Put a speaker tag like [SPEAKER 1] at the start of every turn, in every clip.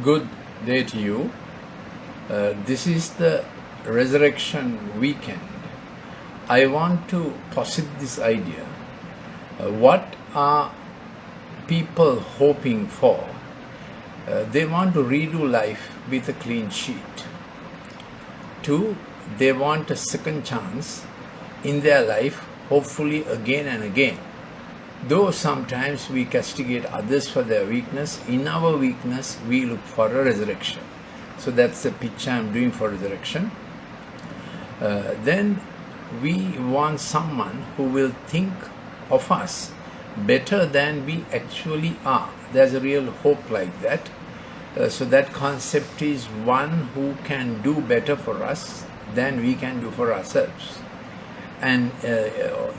[SPEAKER 1] Good day to you. This is the resurrection weekend. I want to posit this idea. What are people hoping for? They want to redo life with a clean sheet. 2, they want a second chance in their life, hopefully again and again. Though sometimes we castigate others for their weakness, in our weakness we look for a resurrection. So that's the pitch I'm doing for resurrection. Then we want someone who will think of us better than we actually are. There's a real hope like that. So that concept is one who can do better for us than we can do for ourselves, and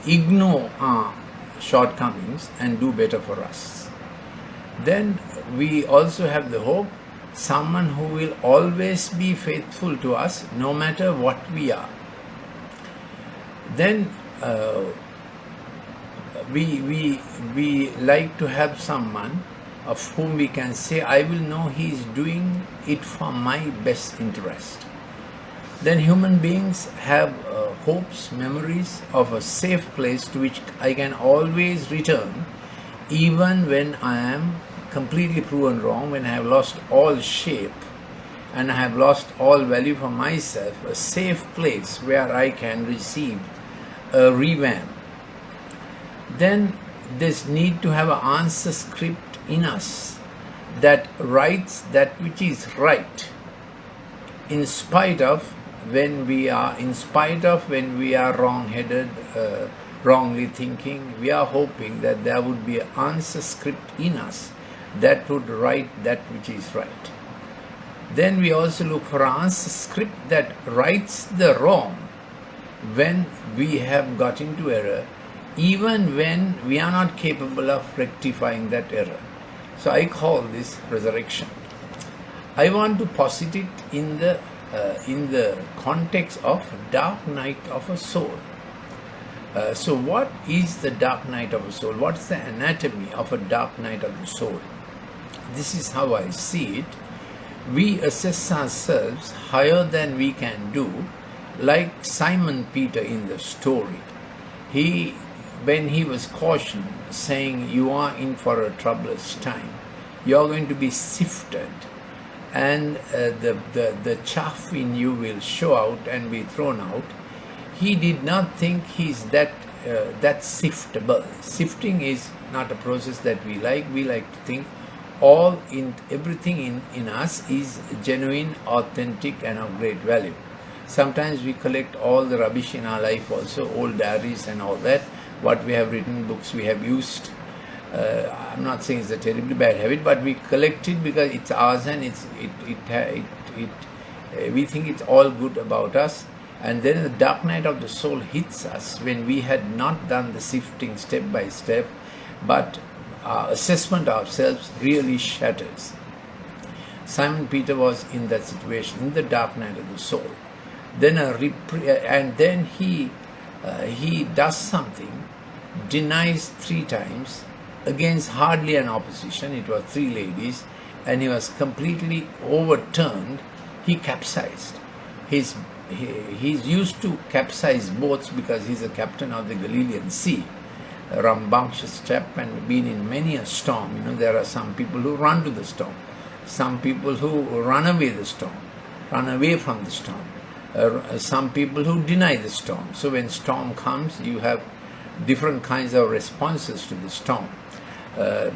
[SPEAKER 1] ignore our shortcomings and do better for us. Then we also have the hope, someone who will always be faithful to us no matter what we are. Then we like to have someone of whom we can say, I will know he is doing it for my best interest. Then human beings have hopes, memories of a safe place to which I can always return, even when I am completely proven wrong, when I have lost all shape and I have lost all value for myself, a safe place where I can receive a revamp. Then there's need to have an answer script in us that writes that which is right, in spite of when we are wrong-headed, wrongly thinking. We are hoping that there would be an answer script in us that would write that which is right. Then we also look for an answer script that writes the wrong when we have got into error, even when we are not capable of rectifying that error. So I call this resurrection. I want to posit it in the context of dark night of a soul. So what is the dark night of a soul? What's the anatomy of a dark night of the soul? This is how I see it. We assess ourselves higher than we can do, like Simon Peter in the story. When he was cautioned, saying, you are in for a troublous time, you are going to be sifted, and the chaff in you will show out and be thrown out. He did not think he's that siftable. Sifting is not a process that we like. We like to think everything in us is genuine, authentic, and of great value. Sometimes we collect all the rubbish in our life also, old diaries and all that, what we have written, books we have used. I'm not saying it's a terribly bad habit, but we collect it because it's ours and we think it's all good about us. And then the dark night of the soul hits us when we had not done the sifting step by step, but our assessment of ourselves really shatters. Simon Peter was in that situation, in the dark night of the soul. Then he does something, denies 3 times, against hardly an opposition. It was 3 ladies, and he was completely overturned. He capsized. He's used to capsize boats because he's a captain of the Galilean Sea, a rambunctious chap, and been in many a storm. There are some people who run to the storm, some people who run away from the storm, some people who deny the storm. So when storm comes, you have different kinds of responses to the storm.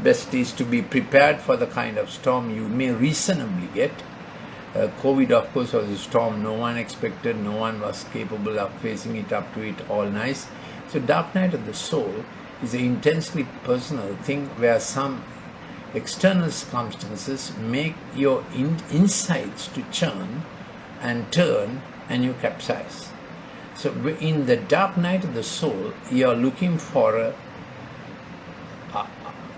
[SPEAKER 1] Best is to be prepared for the kind of storm you may reasonably get. COVID, of course, was a storm no one expected, no one was capable of facing it up to it all nice. So dark night of the soul is an intensely personal thing where some external circumstances make your insights to churn and turn, and you capsize. So in the dark night of the soul, you are looking for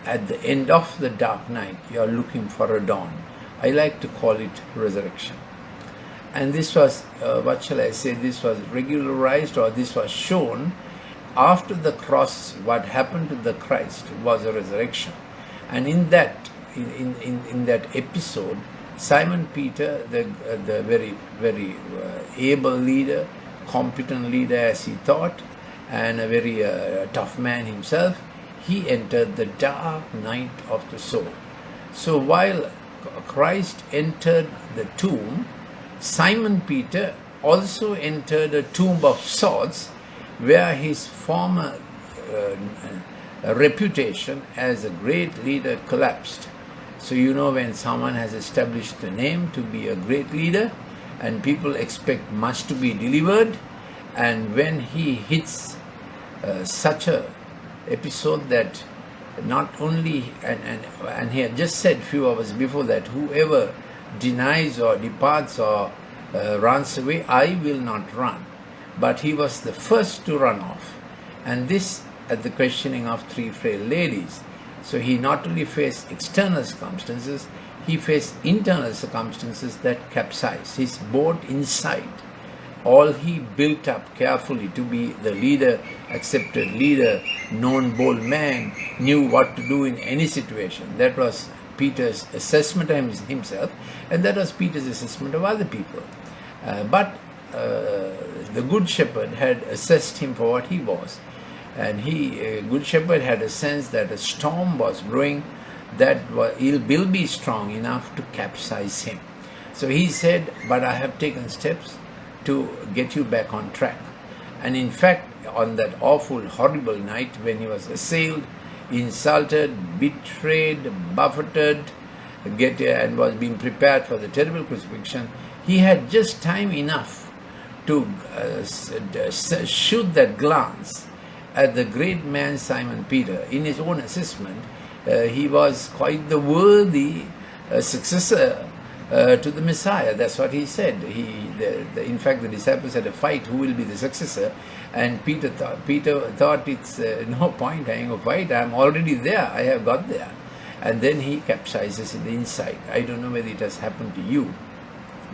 [SPEAKER 1] at the end of the dark night, you are looking for a dawn. I like to call it resurrection. And this was, this was regularized, or this was shown after the cross. What happened to the Christ was a resurrection. And in that episode, Simon Peter, the very able leader, competent leader as he thought, and a very tough man himself, he entered the dark night of the soul. So while Christ entered the tomb, Simon Peter also entered a tomb of sorts, where his former reputation as a great leader collapsed. So you know, when someone has established a name to be a great leader and people expect much to be delivered, and when he hits such a episode that not only, and he had just said a few hours before that, whoever denies or departs or runs away, I will not run. But he was the first to run off, and this at the questioning of three frail ladies. So he not only faced external circumstances, he faced internal circumstances that capsized his boat inside. All he built up carefully to be the leader, accepted leader, known bold man, knew what to do in any situation. That was Peter's assessment of himself, and that was Peter's assessment of other people. But the Good Shepherd had assessed him for what he was. And Good Shepherd had a sense that a storm was brewing that will be strong enough to capsize him. So he said, but I have taken steps to get you back on track. And in fact, on that awful, horrible night when he was assailed, insulted, betrayed, buffeted, and was being prepared for the terrible crucifixion, he had just time enough to shoot that glance at the great man Simon Peter. In his own assessment, he was quite the worthy successor to the Messiah. That's what he said. In fact, the disciples had a fight who will be the successor, and Peter thought it's no point having a fight. I'm already there. I have got there. And then he capsizes in the inside. I don't know whether it has happened to you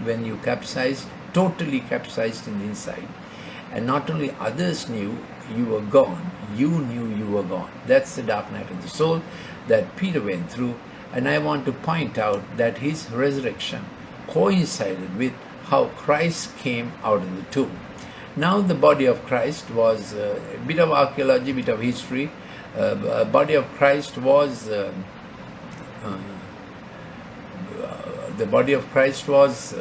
[SPEAKER 1] when you capsized, totally capsized in the inside, and not only others knew you were gone, you knew you were gone. That's the dark night of the soul that Peter went through. And I want to point out that his resurrection coincided with how Christ came out of the tomb. Now the body of Christ was a bit of archaeology, a bit of history. Body of Christ was the body of Christ was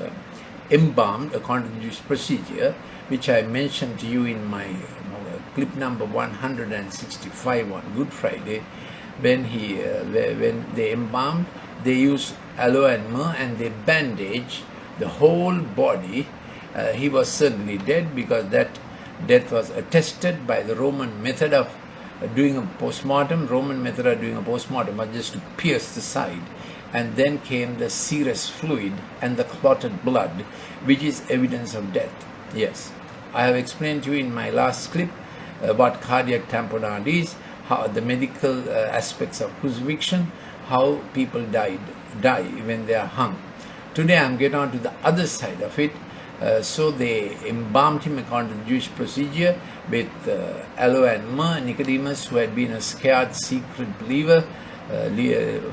[SPEAKER 1] embalmed according to this procedure, which I mentioned to you in my clip number 165 on Good Friday. When they embalmed, they used aloe and myrrh, and they bandaged the whole body. He was certainly dead, because that death was attested by the Roman method of doing a postmortem. Roman method of doing a postmortem was just to pierce the side, and then came the serous fluid and the clotted blood, which is evidence of death. Yes, I have explained to you in my last clip what cardiac tamponade is, how the medical aspects of crucifixion, how people die when they are hung. Today I am getting on to the other side of it. So they embalmed him according to the Jewish procedure with aloe and myrrh. Nicodemus, who had been a scared secret believer,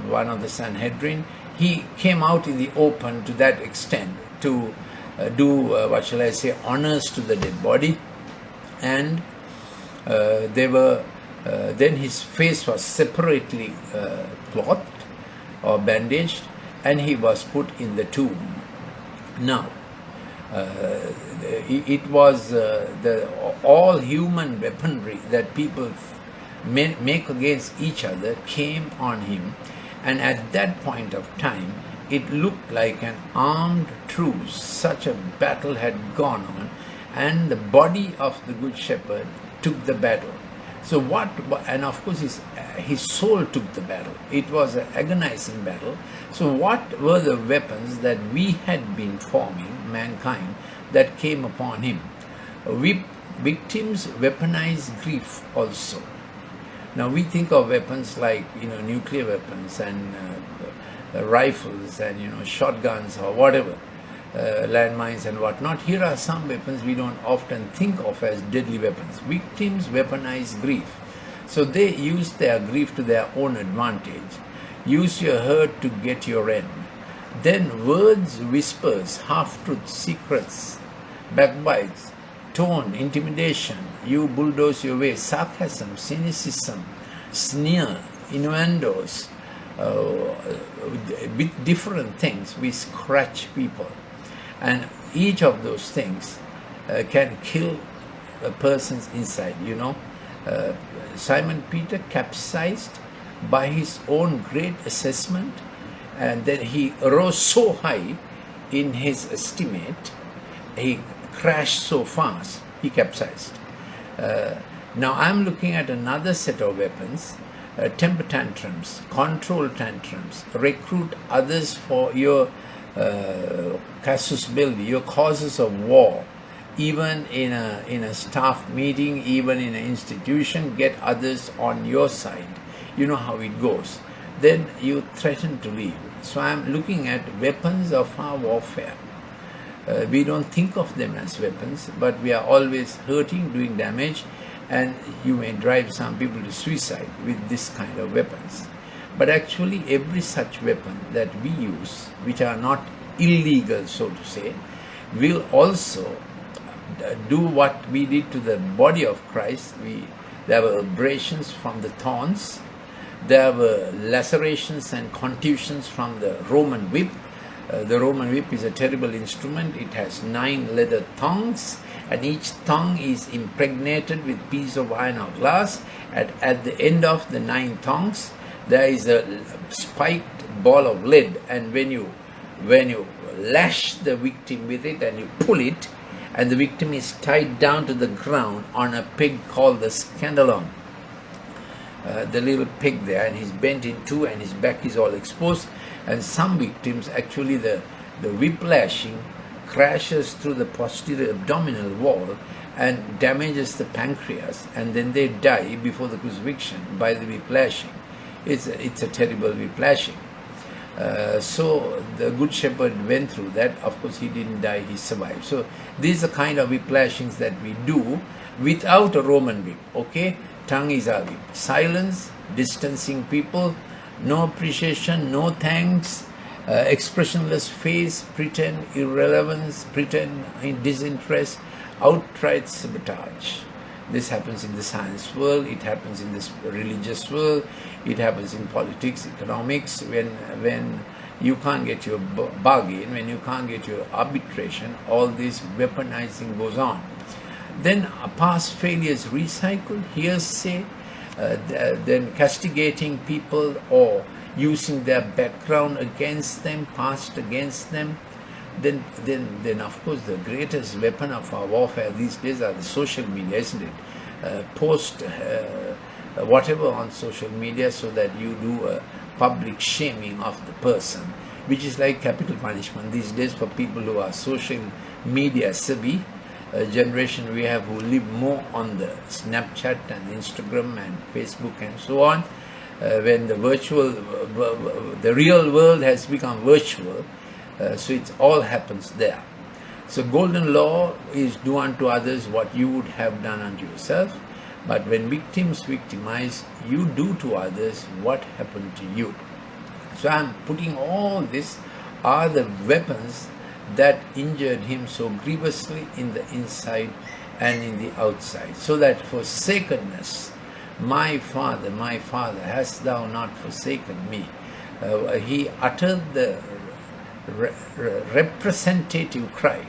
[SPEAKER 1] one of the Sanhedrin, he came out in the open to that extent to do, what shall I say, honors to the dead body. And then his face was separately clothed or bandaged, and he was put in the tomb. Now, it was all human weaponry that people make against each other came on him, and at that point of time it looked like an armed truce. Such a battle had gone on, and the body of the Good Shepherd took the battle. So and of course his soul took the battle. It was an agonizing battle. So what were the weapons that we had been forming, mankind, that came upon him? Victims weaponize grief also. Now we think of weapons like, nuclear weapons and rifles and, shotguns or whatever, landmines and whatnot. Here are some weapons we don't often think of as deadly weapons. Victims weaponize grief. So they use their grief to their own advantage. Use your hurt to get your end. Then words, whispers, half-truths, secrets, backbites, tone, intimidation, you bulldoze your way, sarcasm, cynicism, sneer, innuendos, with different things, we scratch people. And each of those things can kill a person's inside, Simon Peter capsized by his own great assessment, and then he rose so high in his estimate, he crashed so fast, he capsized. Now I'm looking at another set of weapons, temper tantrums, control tantrums, recruit others for your casus belli, your causes of war. Even in a staff meeting, even in an institution, get others on your side. You know how it goes. Then you threaten to leave. So I'm looking at weapons of our warfare. We don't think of them as weapons, but we are always hurting, doing damage, and you may drive some people to suicide with this kind of weapons. But actually every such weapon that we use, which are not illegal, so to say, will also do what we did to the body of Christ. There were abrasions from the thorns, there were lacerations and contusions from the Roman whip. The Roman whip is a terrible instrument. It has 9 leather tongues, and each tongue is impregnated with piece of iron or glass. At the end of the 9 tongues, there is a spiked ball of lead, and when you lash the victim with it and you pull it, and the victim is tied down to the ground on a peg called the scandalon, the little peg there, and he's bent in two and his back is all exposed. And some victims, actually the whiplashing crashes through the posterior abdominal wall and damages the pancreas, and then they die before the crucifixion by the whiplashing. It's a terrible whiplashing. So the Good Shepherd went through that. Of course, he didn't die, he survived. So these are the kind of whiplashings that we do without a Roman whip. Okay, tongue is our whip. Silence, distancing people, no appreciation, no thanks, expressionless face, pretend irrelevance, pretend disinterest, outright sabotage. This happens in the science world, it happens in this religious world, it happens in politics, economics. When you can't get your bargain, when you can't get your arbitration, all this weaponizing goes on. Then past failures recycled, hearsay, then castigating people or using their background against them, past against them. Then of course the greatest weapon of our warfare these days are the social media, isn't it? Post whatever on social media so that you do a public shaming of the person, which is like capital punishment these days for people who are social media savvy. Generation we have who live more on the Snapchat and Instagram and Facebook and so on. When the real world has become virtual, so it all happens there. So golden law is do unto others what you would have done unto yourself. But when victims victimize, you do to others what happened to you. So I'm putting all this are the weapons that injured him so grievously in the inside and in the outside. So that forsakenness, my Father, hast thou not forsaken me? He uttered the representative cry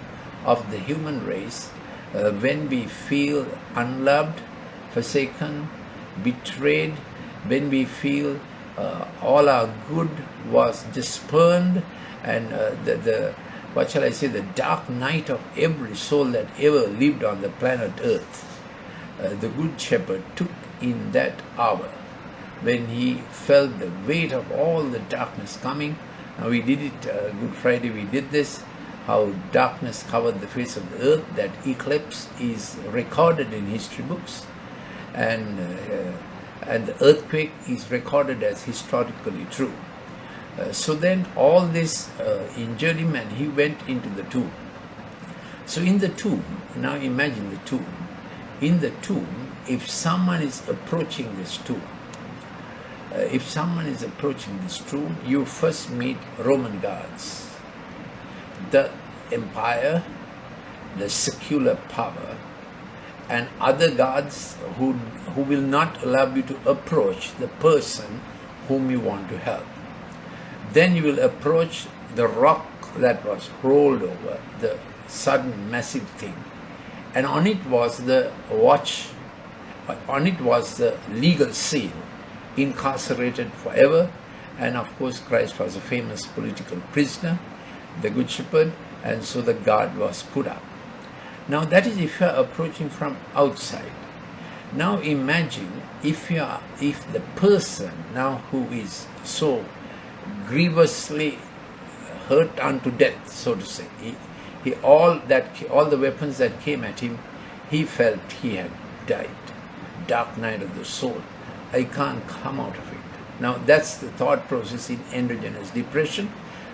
[SPEAKER 1] of the human race when we feel unloved, forsaken, betrayed, when we feel all our good was just spurned, and what shall I say, the dark night of every soul that ever lived on the planet Earth. The Good Shepherd took in that hour when he felt the weight of all the darkness coming. Now we did it, Good Friday we did this, how darkness covered the face of the earth. That eclipse is recorded in history books, and the earthquake is recorded as historically true. So then all this injured him and he went into the tomb. So in the tomb, now imagine the tomb. In the tomb, if someone is approaching this tomb, if someone is approaching this tomb, you first meet Roman guards, the empire, the secular power, and other guards who will not allow you to approach the person whom you want to help. Then you will approach the rock that was rolled over, the sudden massive thing, and on it was the watch, on it was the legal seal, incarcerated forever. And of course Christ was a famous political prisoner, the Good Shepherd, and so the guard was put up. Now that is if you are approaching from outside. Now imagine if the person now who is so grievously hurt unto death, so to say, all the weapons that came at him, he felt he had died. Dark night of the soul. I can't come out of it. Now that's the thought process in endogenous depression.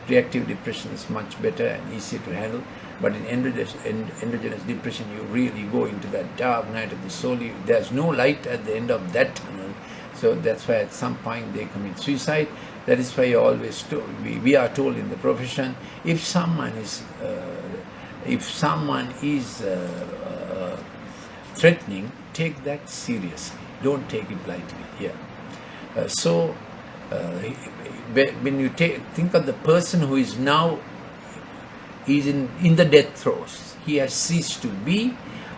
[SPEAKER 1] Reactive depression is much better and easier to handle, but in endogenous depression you really go into that dark night of the soul. There's no light at the end of that tunnel, so that's why at some point they commit suicide. That is why we are told in the profession, if someone is threatening, take that seriously. Don't take it lightly. Yeah. When you think of the person who is now in the death throes, he has ceased to be.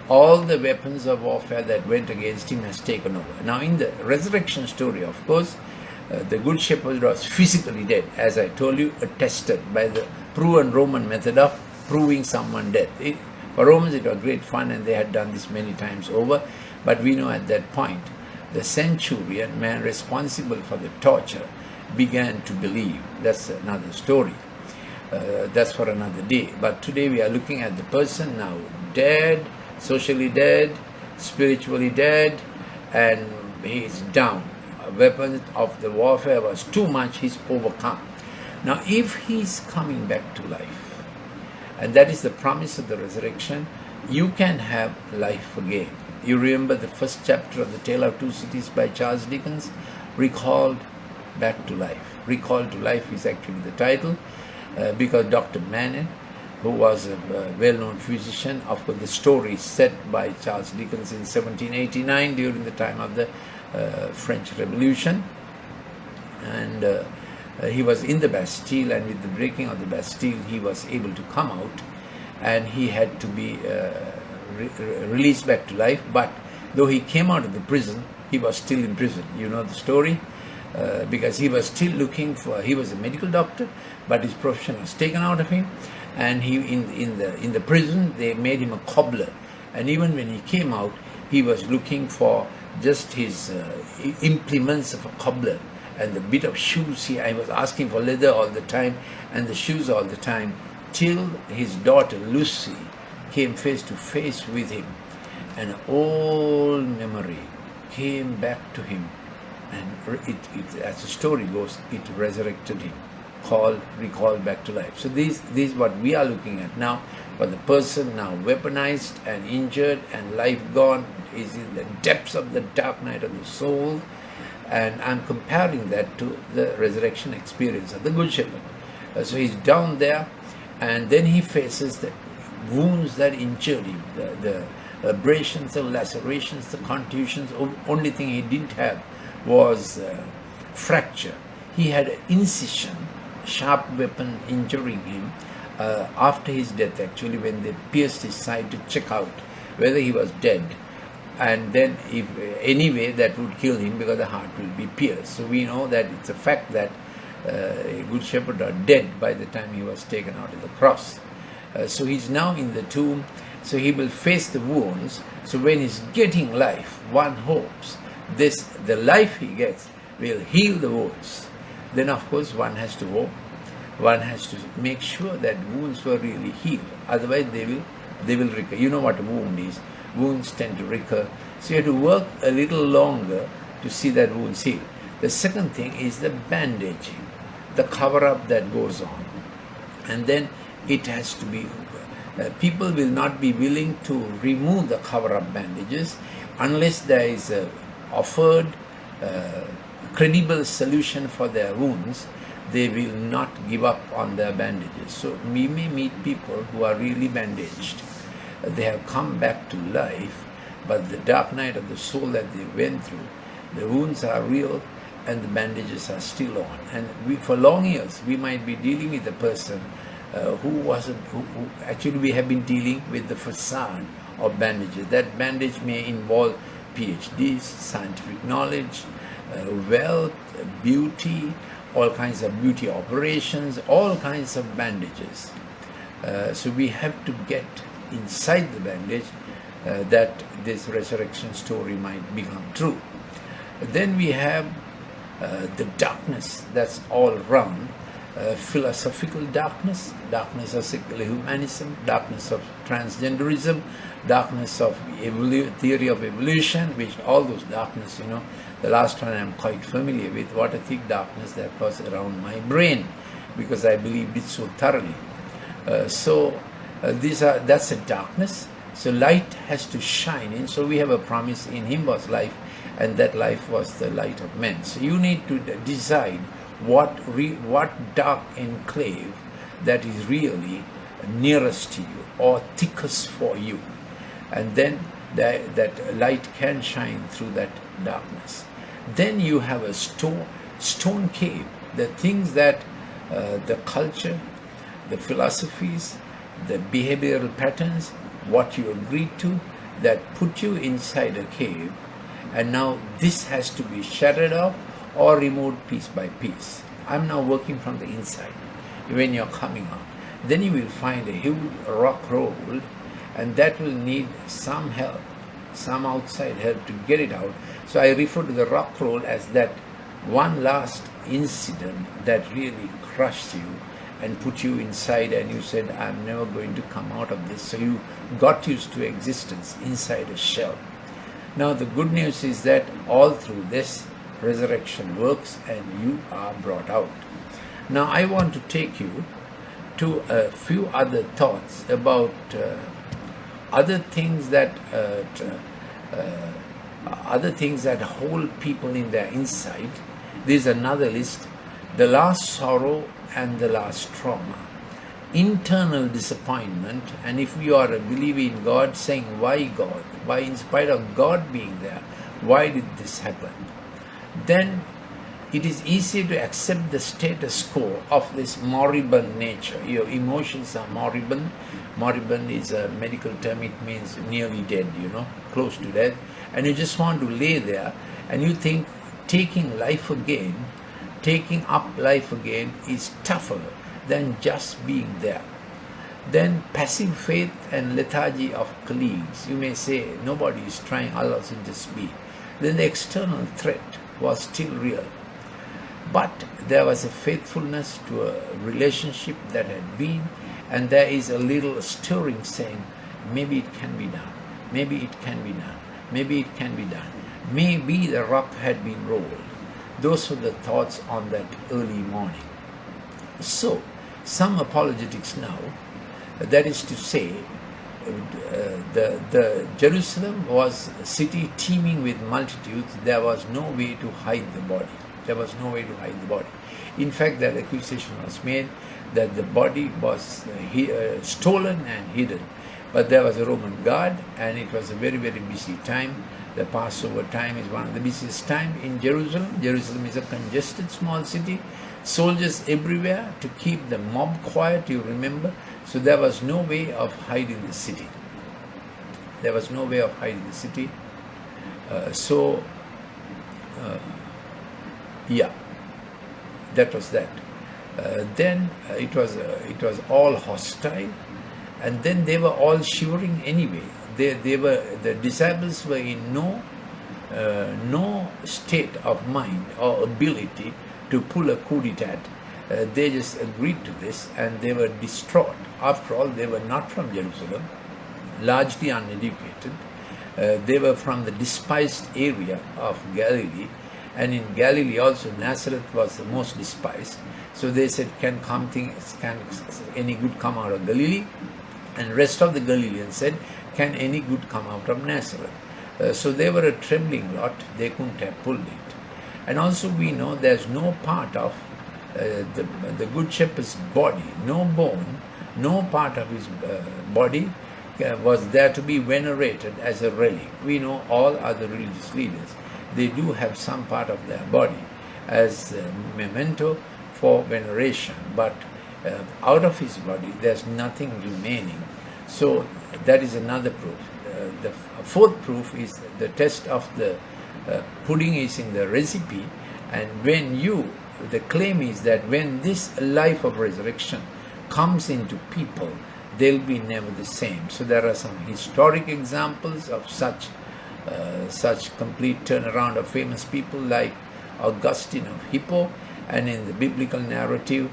[SPEAKER 1] All the weapons of warfare that went against him has taken over. Now in the resurrection story, of course, the Good Shepherd was physically dead, as I told you, attested by the proven Roman method of proving someone dead. For Romans it was great fun, and they had done this many times over, but we know at that point the centurion, man responsible for the torture, began to believe. That's another story. That's for another day. But today we are looking at the person now dead, socially dead, spiritually dead, and he is down. Weapons of the warfare was too much, he's overcome. Now if he's coming back to life, and that is the promise of the resurrection, you can have life again. You remember the first chapter of The Tale of Two Cities by Charles Dickens, Recalled Back to Life. Recalled to Life is actually the title, because Dr. Manning, who was a well-known physician, of course the story is set by Charles Dickens in 1789 during the time of the French Revolution, and he was in the Bastille, and with the breaking of the Bastille he was able to come out, and he had to be released back to life. But though he came out of the prison, he was still in prison. You know the story, because he was still looking for, he was a medical doctor, but his profession was taken out of him, and he in the prison they made him a cobbler, and even when he came out he was looking for just his implements of a cobbler and the bit of shoes. I was asking for leather all the time and the shoes all the time, till his daughter Lucy came face to face with him, and an old memory came back to him, and as the story goes, it resurrected him, recalled back to life. So this is what we are looking at now. For the person now weaponized and injured and life gone, is in the depths of the dark night of the soul, and I'm comparing that to the resurrection experience of the Good Shepherd. So he's down there, and then he faces the wounds that injured him, the abrasions, the lacerations, the contusions. Only thing he didn't have was fracture. He had an incision, sharp weapon injuring him after his death, actually, when they pierced his side to check out whether he was dead, and then if anyway that would kill him, because the heart will be pierced. So we know that it's a fact that Good Shepherd are dead by the time he was taken out of the cross. So he's now in the tomb, so he will face the wounds. So when he's getting life, one hopes the life he gets will heal the wounds. Then of course one has to hope, one has to make sure that wounds were really healed, otherwise they will recur. You know what a wound is. Wounds tend to recur, so you have to work a little longer to see that wounds heal. The second thing is the bandaging, the cover-up that goes on, and then it has to be, people will not be willing to remove the cover-up bandages unless there is a offered credible solution for their wounds, they will not give up on their bandages. So we may meet people who are really bandaged. They have come back to life, but the dark night of the soul that they went through, the wounds are real and the bandages are still on. And for long years, we might be dealing with a person who actually we have been dealing with the facade of bandages. That bandage may involve PhDs, scientific knowledge, wealth, beauty, all kinds of beauty operations, all kinds of bandages. So we have to get inside the bandage that this resurrection story might become true. Then we have the darkness that's all around, philosophical darkness, darkness of secular humanism, darkness of transgenderism, darkness of theory of evolution, which all those darkness, the last one I'm quite familiar with, what a thick darkness that was around my brain, because I believed it so thoroughly. That's a darkness. So light has to shine in. So we have a promise in him was life, and that life was the light of men. So you need to decide what dark enclave that is really nearest to you or thickest for you, and then that light can shine through that darkness. Then you have a stone cave, the things that the culture, the philosophies, the behavioral patterns, what you agreed to, that put you inside a cave, and now this has to be shattered off or removed piece by piece. I'm now working from the inside. When you're coming out, then you will find a huge rock roll, and that will need some help, some outside help to get it out. So I refer to the rock roll as that one last incident that really crushed you and put you inside, and you said, I'm never going to come out of this. So you got used to existence inside a shell. Now the good news is that all through this, resurrection works and you are brought out. Now I want to take you to a few other thoughts about other things that hold people in their inside. There's another list: the last sorrow and the last trauma, internal disappointment, and if you are a believer in God, saying, why God? Why, in spite of God being there, why did this happen? Then it is easy to accept the status quo of this moribund nature. Your emotions are moribund. Moribund is a medical term. It means nearly dead, close to death. And you just want to lay there, and you think taking life again, taking up life again is tougher than just being there. Then passive faith and lethargy of colleagues. You may say, nobody is trying, Allah should just be. Then the external threat was still real. But there was a faithfulness to a relationship that had been, and there is a little stirring saying, maybe it can be done, maybe it can be done, maybe it can be done. Maybe the rock had been rolled. Those were the thoughts on that early morning. So, some apologetics now, that is to say, the Jerusalem was a city teeming with multitudes. There was no way to hide the body. There was no way to hide the body. In fact, that accusation was made that the body was stolen and hidden. But there was a Roman guard, and it was a very, very busy time. The Passover time is one of the busiest times in Jerusalem. Jerusalem is a congested small city. Soldiers everywhere to keep the mob quiet, you remember. So there was no way of hiding the city. There was no way of hiding the city. That was that. Then it was all hostile, and then they were all shivering anyway. The disciples were in no state of mind or ability to pull a coup d'etat. They just agreed to this, and they were distraught. After all, they were not from Jerusalem, largely uneducated. They were from the despised area of Galilee, and in Galilee also Nazareth was the most despised. So they said, can any good come out of Galilee? And rest of the Galileans said, can any good come out of Nazareth? So they were a trembling lot. They couldn't have pulled it. And also we know there's no part of the Good Shepherd's body, no bone, no part of his body was there to be venerated as a relic. We know all other religious leaders, they do have some part of their body as a memento for veneration, but out of his body there's nothing remaining. So that is another proof. The fourth proof is the test of the pudding is in the recipe, and the claim is that when this life of resurrection comes into people, they'll be never the same. So there are some historic examples of such complete turnaround of famous people like Augustine of Hippo, and in the biblical narrative,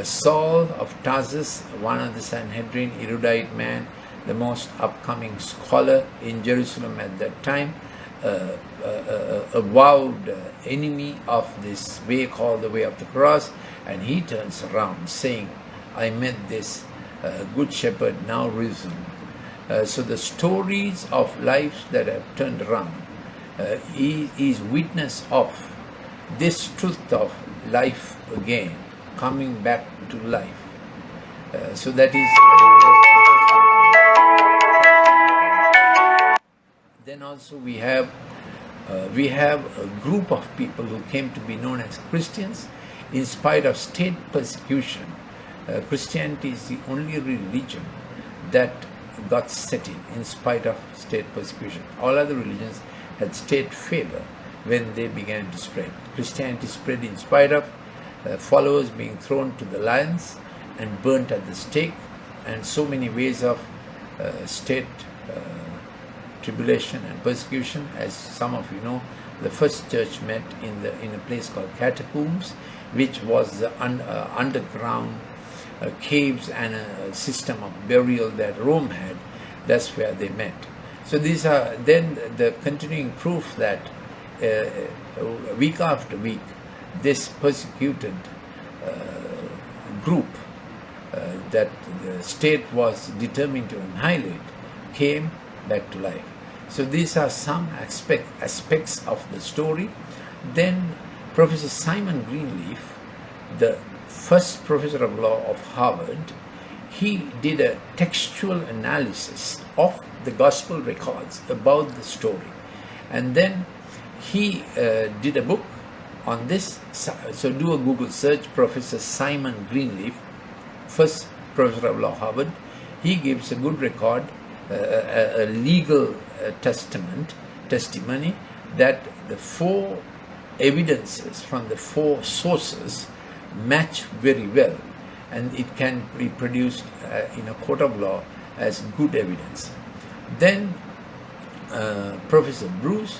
[SPEAKER 1] Saul of Tarsus, one of the Sanhedrin, erudite man, the most upcoming scholar in Jerusalem at that time, a vowed enemy of this way called the way of the cross, and he turns around saying, I met this good shepherd now risen. So the stories of lives that have turned around is witness of this truth of life again, coming back to life. So that is then also we have a group of people who came to be known as Christians in spite of state persecution. Christianity is the only religion that got settled in spite of state persecution. All other religions had state favor when they began to spread. Christianity spread in spite of followers being thrown to the lions and burnt at the stake, and so many ways of state tribulation and persecution. As some of you know, the first church met in a place called Catacombs, which was the underground caves and a system of burial that Rome had. That's where they met. So these are then the continuing proof that week after week this persecuted group that the state was determined to annihilate came back to life. So these are some aspects of the story. Then Professor Simon Greenleaf, the first professor of law of Harvard, he did a textual analysis of the gospel records about the story, and then he did a book on this. So do a Google search, Professor Simon Greenleaf, first professor of law Harvard. He gives a good record, a legal testimony that the four evidences from the four sources match very well, and it can be produced in a court of law as good evidence. Then Professor Bruce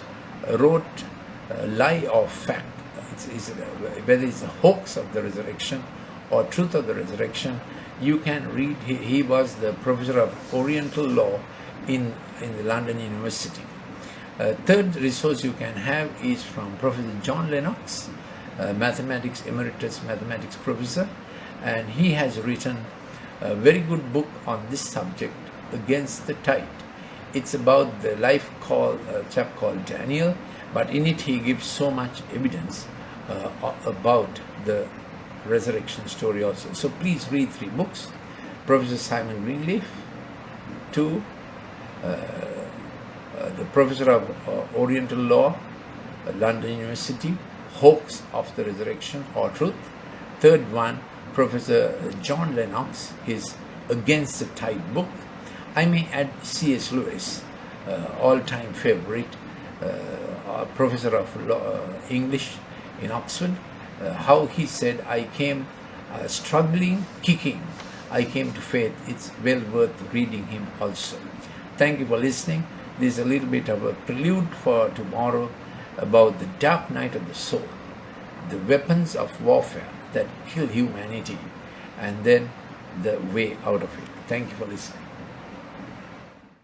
[SPEAKER 1] wrote Lie or Fact, whether it's a hoax of the resurrection or truth of the resurrection. You can read. He was the professor of Oriental law in the London University. Third resource you can have is from Professor John Lennox, mathematics emeritus mathematics professor, and he has written a very good book on this subject, Against the Tide. It's about the life called a chap called Daniel, but in it he gives so much evidence about the resurrection story also. So please read 3 books: Professor Simon Greenleaf, 2, the professor of Oriental law, London University, Hoax of the Resurrection or Truth. Third one, Professor John Lennox, his Against the Tide book. I may add C.S. Lewis, all-time favorite, professor of English in Oxford, how he said, I came struggling, kicking, I came to faith. It's well worth reading him also. Thank you for listening. This is a little bit of a prelude for tomorrow about the dark night of the soul, the weapons of warfare that kill humanity, and then the way out of it. Thank you for listening.